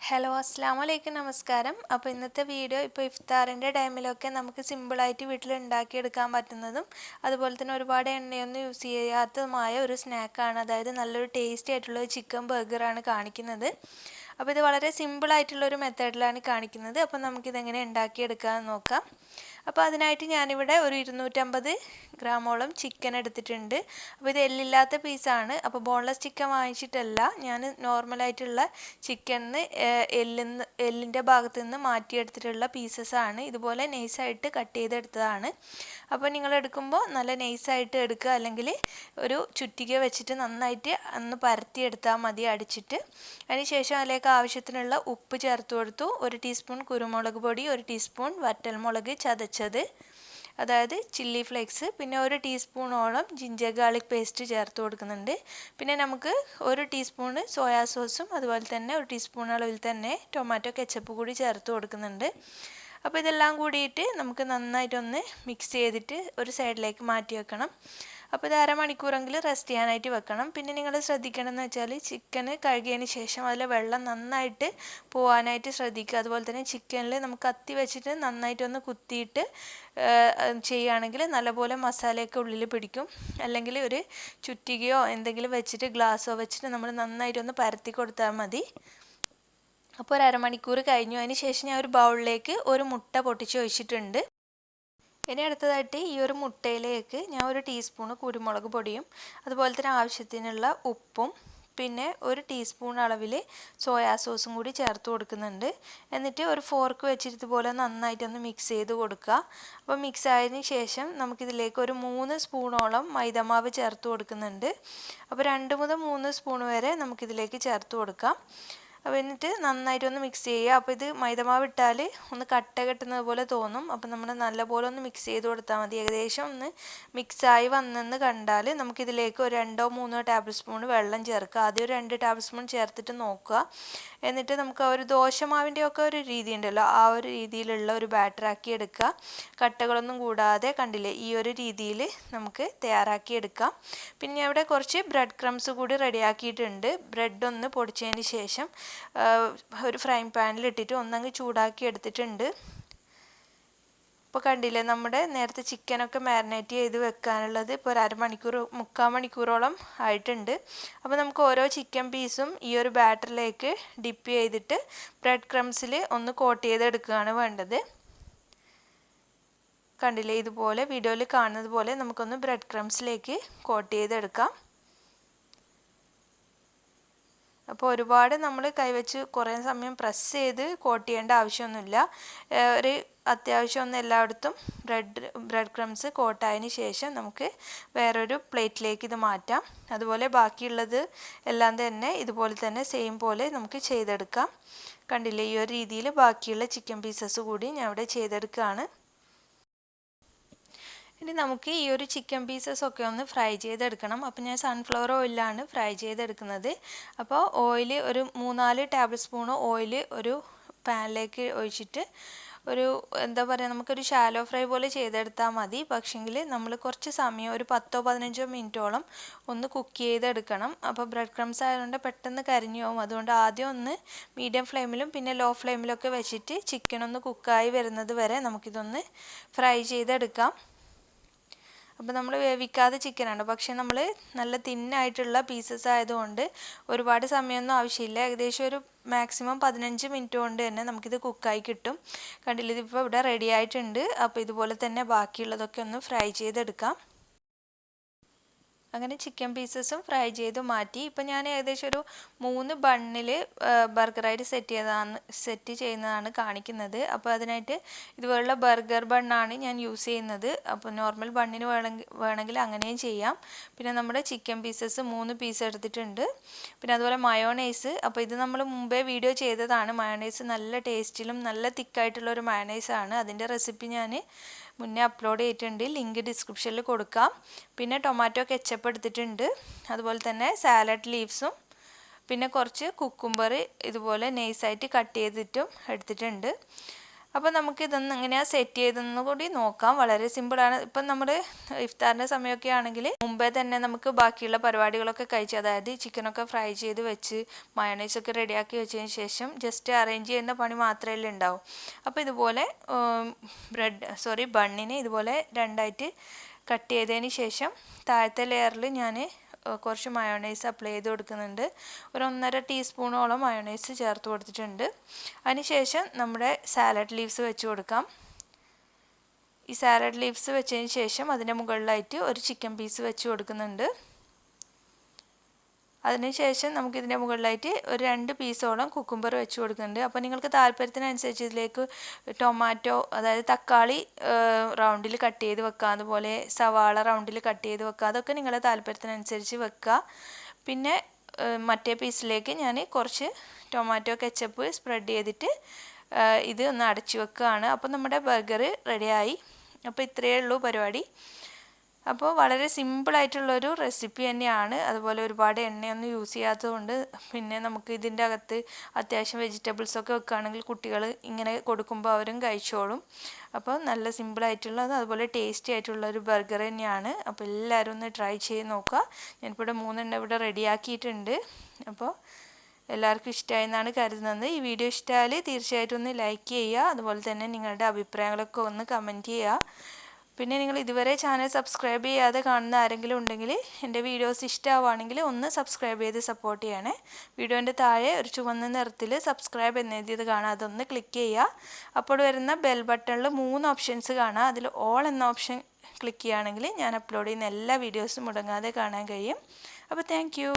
Hello അസ്സലാമലൈക്കും നമസ്കാരം. അപ്പോൾ ഇന്നത്തെ വീഡിയോ ഇപ്പോൾ ഇഫ്താറിൻ്റെ ടൈമിലൊക്കെ നമുക്ക് സിമ്പിളായിട്ട് വീട്ടിൽ ഉണ്ടാക്കിയെടുക്കാൻ പറ്റുന്നതും അതുപോലെ തന്നെ ഒരുപാട് എണ്ണയൊന്നും യൂസ് ചെയ്യാത്തതുമായ ഒരു സ്നാക്കാണ്. അതായത് നല്ലൊരു ടേസ്റ്റി ആയിട്ടുള്ള ചിക്കൻ ബർഗറാണ് കാണിക്കുന്നത്. അപ്പോൾ ഇത് വളരെ സിമ്പിളായിട്ടുള്ളൊരു മെത്തേഡിലാണ് കാണിക്കുന്നത്. അപ്പോൾ നമുക്കിതെങ്ങനെ ഉണ്ടാക്കിയെടുക്കാമെന്ന് നോക്കാം. അപ്പോൾ അതിനായിട്ട് ഞാനിവിടെ ഒരു 250 ഗ്രാമോളം ചിക്കൻ എടുത്തിട്ടുണ്ട്. അപ്പോൾ ഇത് എല്ലില്ലാത്ത പീസാണ്. അപ്പോൾ ബോൺലെസ് ചിക്കൻ വാങ്ങിച്ചിട്ടല്ല, ഞാൻ നോർമലായിട്ടുള്ള ചിക്കനിന്ന് എല്ലിൻ്റെ ഭാഗത്തു നിന്ന് മാറ്റിയെടുത്തിട്ടുള്ള പീസസാണ്. ഇതുപോലെ നൈസായിട്ട് കട്ട് ചെയ്തെടുത്തതാണ്. അപ്പോൾ നിങ്ങൾ എടുക്കുമ്പോൾ നല്ല നൈസായിട്ട് എടുക്കുക, അല്ലെങ്കിൽ ഒരു ചുറ്റിക വെച്ചിട്ട് നന്നായിട്ട് ഒന്ന് പരത്തിയെടുത്താൽ മതി അടിച്ചിട്ട്. അതിനുശേഷം അതിലേക്ക് ആവശ്യത്തിനുള്ള ഉപ്പ് ചേർത്ത് കൊടുത്തു. 1 ടീസ്പൂൺ കുരുമുളക് പൊടി, 1 ടീസ്പൂൺ വറ്റൽമുളക് ചതച്ചത്, അതായത് ചില്ലി ഫ്ലേക്സ്, പിന്നെ 1 ടീസ്പൂണോളം ജിഞ്ചർ ഗാർലിക് പേസ്റ്റ് ചേർത്ത് കൊടുക്കുന്നുണ്ട്. പിന്നെ നമുക്ക് 1 ടീസ്പൂണ് സോയാ സോസും അതുപോലെ തന്നെ 1 ടീസ്പൂൺ അളവിൽ തന്നെ ടൊമാറ്റോ കെച്ചപ്പ് കൂടി ചേർത്ത് കൊടുക്കുന്നുണ്ട്. അപ്പോൾ ഇതെല്ലാം കൂടിയിട്ട് നമുക്ക് നന്നായിട്ടൊന്ന് മിക്സ് ചെയ്തിട്ട് ഒരു സൈഡിലേക്ക് മാറ്റി വെക്കണം. അപ്പോൾ ഇത് അരമണിക്കൂറെങ്കിലും റെസ്റ്റ് ചെയ്യാനായിട്ട് വെക്കണം. പിന്നെ നിങ്ങൾ ശ്രദ്ധിക്കണമെന്ന് വെച്ചാൽ ചിക്കൻ കഴുകിയതിന് ശേഷം അതിലെ വെള്ളം നന്നായിട്ട് പോകാനായിട്ട് ശ്രദ്ധിക്കുക. അതുപോലെ തന്നെ ചിക്കനിൽ നമുക്ക് കത്തി വെച്ചിട്ട് നന്നായിട്ടൊന്ന് കുത്തിയിട്ട് ചെയ്യുകയാണെങ്കിൽ നല്ലപോലെ മസാലയൊക്കെ ഉള്ളിൽ പിടിക്കും. അല്ലെങ്കിൽ ഒരു ചുറ്റികയോ എന്തെങ്കിലും വെച്ചിട്ട് ഗ്ലാസ്സോ വെച്ചിട്ട് നമ്മൾ നന്നായിട്ടൊന്ന് പരത്തി കൊടുത്താൽ മതി. അപ്പോൾ ഒരു അരമണിക്കൂർ കഴിഞ്ഞു. അതിന് ശേഷം ഞാൻ ഒരു ബൗളിലേക്ക് ഒരു മുട്ട പൊട്ടിച്ച് ഒഴിച്ചിട്ടുണ്ട്. ഇനി അടുത്തതായിട്ട് ഈ ഒരു മുട്ടയിലേക്ക് ഞാൻ 1 ടീസ്പൂൺ കുരുമുളക് പൊടിയും അതുപോലെ തന്നെ ആവശ്യത്തിനുള്ള ഉപ്പും പിന്നെ 1 ടീസ്പൂൺ അളവിൽ സോയാ സോസും കൂടി ചേർത്ത് കൊടുക്കുന്നുണ്ട്. എന്നിട്ട് ഒരു ഫോർക്ക് വെച്ചിട്ട് ഇതുപോലെ നന്നായിട്ടൊന്ന് മിക്സ് ചെയ്ത് കൊടുക്കുക. അപ്പോൾ മിക്സ് ആയതിന് ശേഷം നമുക്കിതിലേക്ക് ഒരു 3 സ്പൂണോളം മൈദമാവ് ചേർത്ത് കൊടുക്കുന്നുണ്ട്. അപ്പോൾ 2 മുതൽ 3 സ്പൂൺ വരെ നമുക്കിതിലേക്ക് ചേർത്ത് കൊടുക്കാം. അപ്പോൾ എന്നിട്ട് നന്നായിട്ടൊന്ന് മിക്സ് ചെയ്യുക. അപ്പോൾ ഇത് മൈദമാവ് ഇട്ടാൽ ഒന്ന് കട്ട കെട്ടുന്നത് പോലെ തോന്നും. അപ്പോൾ നമ്മൾ നല്ലപോലെ ഒന്ന് മിക്സ് ചെയ്ത് കൊടുത്താൽ മതി. ഏകദേശം ഒന്ന് മിക്സായി വന്നെന്ന് കണ്ടാൽ നമുക്കിതിലേക്ക് ഒരു 2-3 ടേബിൾ സ്പൂൺ വെള്ളം ചേർക്കുക. ആദ്യം ഒരു 2 ടേബിൾ സ്പൂൺ ചേർത്തിട്ട് നോക്കുക. എന്നിട്ട് നമുക്ക് ഒരു ദോശമാവിൻ്റെ ഒക്കെ ഒരു രീതി ഉണ്ടല്ലോ, ആ ഒരു രീതിയിലുള്ള ഒരു ബാറ്ററാക്കി എടുക്കുക. കട്ടകളൊന്നും കൂടാതെ കണ്ടില്ലേ, ഈ ഒരു രീതിയിൽ നമുക്ക് തയ്യാറാക്കി എടുക്കാം. പിന്നെ ഇവിടെ കുറച്ച് ബ്രെഡ് ക്രംസ് കൂടി റെഡിയാക്കിയിട്ടുണ്ട്. ബ്രെഡ് ഒന്ന് പൊടിച്ചതിന് ശേഷം ഒരു ഫ്രൈങ് പാനിൽ ഇട്ടിട്ട് ഒന്നങ്ങ് ചൂടാക്കി എടുത്തിട്ടുണ്ട്. ഇപ്പോൾ കണ്ടില്ലേ, നമ്മുടെ നേരത്തെ ചിക്കനൊക്കെ മാരിനേറ്റ് ചെയ്ത് വെക്കാനുള്ളത് ഇപ്പോൾ ഒരു അരമണിക്കൂർ 3/4 മണിക്കൂറോളം ആയിട്ടുണ്ട്. അപ്പോൾ നമുക്ക് ഓരോ ചിക്കൻ പീസും ഈ ഒരു ബാറ്ററിലേക്ക് ഡിപ്പ് ചെയ്തിട്ട് ബ്രെഡ് ക്രംസിൽ ഒന്ന് കോട്ട് ചെയ്തെടുക്കുകയാണ് വേണ്ടത്. കണ്ടില്ലേ, ഇതുപോലെ വീഡിയോയിൽ കാണുന്നത് പോലെ നമുക്കൊന്ന് ബ്രെഡ് ക്രംസിലേക്ക് കോട്ട് ചെയ്തെടുക്കാം. അപ്പോൾ ഒരുപാട് നമ്മൾ കൈവച്ച് കുറേ സമയം പ്രസ് ചെയ്ത് കോട്ട് ചെയ്യേണ്ട ആവശ്യമൊന്നുമില്ല. ഒരു അത്യാവശ്യം ഒന്ന് എല്ലായിടത്തും ബ്രെഡ് ക്രംസ് കോട്ടായതിന് ശേഷം നമുക്ക് വേറൊരു പ്ലേറ്റിലേക്ക് ഇത് മാറ്റാം. അതുപോലെ ബാക്കിയുള്ളത് എല്ലാം തന്നെ ഇതുപോലെ തന്നെ സെയിം പോലെ നമുക്ക് ചെയ്തെടുക്കാം. കണ്ടില്ലേ, ഈ ഒരു രീതിയിൽ ബാക്കിയുള്ള ചിക്കൻ പീസസ് കൂടി ഞാൻ ഇവിടെ ചെയ്തെടുക്കുകയാണ്. ഇനി നമുക്ക് ഈ ഒരു ചിക്കൻ പീസസ് ഒക്കെ ഒന്ന് ഫ്രൈ ചെയ്തെടുക്കണം. അപ്പോൾ ഞാൻ സൺഫ്ലവർ ഓയിലാണ് ഫ്രൈ ചെയ്തെടുക്കുന്നത്. അപ്പോൾ ഓയിൽ ഒരു 3-4 ടേബിൾ സ്പൂൺ ഓയിൽ ഒരു പാനിലേക്ക് ഒഴിച്ചിട്ട് ഒരു എന്താ പറയുക, നമുക്കൊരു ഷാലോ ഫ്രൈ പോലെ ചെയ്തെടുത്താൽ മതി. പക്ഷെങ്കിൽ നമ്മൾ കുറച്ച് സമയം ഒരു 10-15 മിനിറ്റോളം ഒന്ന് കുക്ക് ചെയ്തെടുക്കണം. അപ്പോൾ ബ്രെഡ് ക്രംസ് ആയതുകൊണ്ട് പെട്ടെന്ന് കരിഞ്ഞു പോകും. അതുകൊണ്ട് ആദ്യം ഒന്ന് മീഡിയം ഫ്ലെയിമിലും പിന്നെ ലോ ഫ്ലെയിമിലൊക്കെ വെച്ചിട്ട് ചിക്കൻ ഒന്ന് കുക്കായി വരുന്നത് വരെ നമുക്കിതൊന്ന് ഫ്രൈ ചെയ്തെടുക്കാം. അപ്പോൾ നമ്മൾ വേവിക്കാതെ ചിക്കനാണ്, പക്ഷേ നമ്മൾ നല്ല തിന്നായിട്ടുള്ള പീസസ് ആയതുകൊണ്ട് ഒരുപാട് സമയമൊന്നും ആവശ്യമില്ല. ഏകദേശം ഒരു മാക്സിമം 15 മിനിറ്റ് കൊണ്ട് തന്നെ നമുക്കിത് കുക്കായി കിട്ടും. കണ്ടില്ല, ഇതിപ്പോൾ ഇവിടെ റെഡി ആയിട്ടുണ്ട്. അപ്പോൾ ഇതുപോലെ തന്നെ ബാക്കിയുള്ളതൊക്കെ ഒന്ന് ഫ്രൈ ചെയ്തെടുക്കാം. അങ്ങനെ ചിക്കൻ പീസസും ഫ്രൈ ചെയ്ത് മാറ്റി. ഇപ്പം ഞാൻ ഏകദേശം ഒരു 3 ബണ്ണിൽ ബർഗറായിട്ട് സെറ്റ് ചെയ്യുന്നതാണ് കാണിക്കുന്നത്. അപ്പോൾ അതിനായിട്ട് ഇതുപോലുള്ള ബർഗർ ബണ്ണാണ് ഞാൻ യൂസ് ചെയ്യുന്നത്. അപ്പോൾ നോർമൽ ബണ്ണിന് വേണമെങ്കിൽ അങ്ങനെയും ചെയ്യാം. പിന്നെ നമ്മുടെ ചിക്കൻ പീസസ് 3 പീസ് എടുത്തിട്ടുണ്ട്. പിന്നെ അതുപോലെ മയോണൈസ്, അപ്പോൾ ഇത് നമ്മൾ മുമ്പേ വീഡിയോ ചെയ്തതാണ്. മയോണൈസ് നല്ല ടേസ്റ്റിലും നല്ല തിക്കായിട്ടുള്ളൊരു മയോണൈസാണ്. അതിൻ്റെ റെസിപ്പി ഞാൻ മുന്നേ അപ്ലോഡ് ചെയ്തിട്ടുണ്ട്, ലിങ്ക് ഡിസ്ക്രിപ്ഷനിൽ കൊടുക്കാം. പിന്നെ ടൊമാറ്റോ കെച്ചപ്പ് എടുത്തിട്ടുണ്ട്, അതുപോലെ തന്നെ സാലഡ് ലീവ്സും പിന്നെ കുറച്ച് കുക്കുംബർ ഇതുപോലെ നൈസായിട്ട് കട്ട് ചെയ്തിട്ടും എടുത്തിട്ടുണ്ട്. അപ്പോൾ നമുക്ക് ഇതൊന്ന് എങ്ങനെയാണ് സെറ്റ് ചെയ്തെന്ന് കൂടി നോക്കാം. വളരെ സിമ്പിളാണ്. ഇപ്പം നമ്മൾ ഇഫ്താറിൻ്റെ സമയമൊക്കെ ആണെങ്കിൽ മുമ്പേ തന്നെ നമുക്ക് ബാക്കിയുള്ള പരിപാടികളൊക്കെ കഴിച്ച്, അതായത് ചിക്കനൊക്കെ ഫ്രൈ ചെയ്ത് വെച്ച് മയോണൈസൊക്കെ റെഡിയാക്കി വെച്ചതിന് ശേഷം ജസ്റ്റ് അറേഞ്ച് ചെയ്യുന്ന പണി മാത്രമേ ഉണ്ടാവും. അപ്പോൾ ഇതുപോലെ ബണ്ണിനെ ഇതുപോലെ രണ്ടായിട്ട് കട്ട് ചെയ്തതിന് ശേഷം താഴത്തെ ലെയറിൽ ഞാൻ കുറച്ച് മയോണൈസ് അപ്ലൈ ചെയ്ത് കൊടുക്കുന്നുണ്ട്. ഒരു 1.5 ടീസ്പൂണോളം മയോണൈസ് ചേർത്ത് കൊടുത്തിട്ടുണ്ട്. അതിനുശേഷം നമ്മുടെ സാലഡ് ലീവ്സ് വെച്ച് കൊടുക്കാം. ഈ സാലഡ് ലീവ്സ് വെച്ചതിന് ശേഷം അതിൻ്റെ മുകളിലായിട്ട് ഒരു ചിക്കൻ പീസ് വെച്ച് കൊടുക്കുന്നുണ്ട്. അതിനുശേഷം നമുക്കിതിൻ്റെ മുകളിലായിട്ട് ഒരു 2 പീസോളം കുക്കുംബർ വെച്ച് കൊടുക്കുന്നുണ്ട്. അപ്പോൾ നിങ്ങൾക്ക് താല്പര്യത്തിനനുസരിച്ച് ഇതിലേക്ക് ടൊമാറ്റോ, അതായത് തക്കാളി റൗണ്ടിൽ കട്ട് ചെയ്ത് വെക്കുക, അതുപോലെ സവാള റൗണ്ടിൽ കട്ട് ചെയ്ത് വെക്കുക, അതൊക്കെ നിങ്ങളുടെ താല്പര്യത്തിനനുസരിച്ച് വെക്കുക. പിന്നെ മറ്റേ പീസിലേക്ക് ഞാൻ കുറച്ച് ടൊമാറ്റോ കെച്ചപ്പ് സ്പ്രെഡ് ചെയ്തിട്ട് ഇത് ഒന്ന് അടച്ചു വെക്കുകയാണ്. അപ്പോൾ നമ്മുടെ ബർഗർ റെഡിയായി. അപ്പോൾ ഇത്രയേ ഉള്ളൂ പരിപാടി. അപ്പോൾ വളരെ സിമ്പിളായിട്ടുള്ളൊരു റെസിപ്പി തന്നെയാണ്. അതുപോലെ ഒരുപാട് എണ്ണയൊന്നും യൂസ് ചെയ്യാത്തതുകൊണ്ട് പിന്നെ നമുക്ക് ഇതിൻ്റെ അകത്ത് അത്യാവശ്യം വെജിറ്റബിൾസൊക്കെ വെക്കുകയാണെങ്കിൽ കുട്ടികൾ ഇങ്ങനെ കൊടുക്കുമ്പോൾ അവരും കഴിച്ചോളും. അപ്പോൾ നല്ല സിമ്പിളായിട്ടുള്ളത് അതുപോലെ ടേസ്റ്റി ആയിട്ടുള്ളൊരു ബർഗർ തന്നെയാണ്. അപ്പോൾ എല്ലാവരും ഒന്ന് ട്രൈ ചെയ്ത് നോക്കുക. ഞാനിപ്പോൾ ഇവിടെ 3 എണ്ണം ഇവിടെ റെഡിയാക്കിയിട്ടുണ്ട്. അപ്പോൾ എല്ലാവർക്കും ഇഷ്ടമായി എന്നാണ് കരുതുന്നത്. ഈ വീഡിയോ ഇഷ്ടമായാൽ തീർച്ചയായിട്ടും ഒന്ന് ലൈക്ക് ചെയ്യുക. അതുപോലെ തന്നെ നിങ്ങളുടെ അഭിപ്രായങ്ങളൊക്കെ ഒന്ന് കമൻറ്റ് ചെയ്യുക. പിന്നെ നിങ്ങൾ ഇതുവരെ ചാനൽ സബ്സ്ക്രൈബ് ചെയ്യാതെ കാണുന്ന ആരെങ്കിലും ഉണ്ടെങ്കിൽ എൻ്റെ വീഡിയോസ് ഇഷ്ടമാവുകയാണെങ്കിൽ ഒന്ന് സബ്സ്ക്രൈബ് ചെയ്ത് സപ്പോർട്ട് ചെയ്യണേ. വീഡിയോൻ്റെ താഴെ ഒരു ചുവന്ന നിറത്തിൽ സബ്സ്ക്രൈബ് എന്നെഴുതിയത് കാണാം, അതൊന്ന് ക്ലിക്ക് ചെയ്യുക. അപ്പോൾ വരുന്ന ബെൽ ബട്ടണിൽ 3 ഓപ്ഷൻസ് കാണാം. അതിൽ ഓൾ എന്ന ഓപ്ഷൻ ക്ലിക്ക് ചെയ്യുകയാണെങ്കിൽ ഞാൻ അപ്ലോഡ് ചെയ്യുന്ന എല്ലാ വീഡിയോസും മുടങ്ങാതെ കാണാൻ കഴിയും. അപ്പോൾ താങ്ക് യു.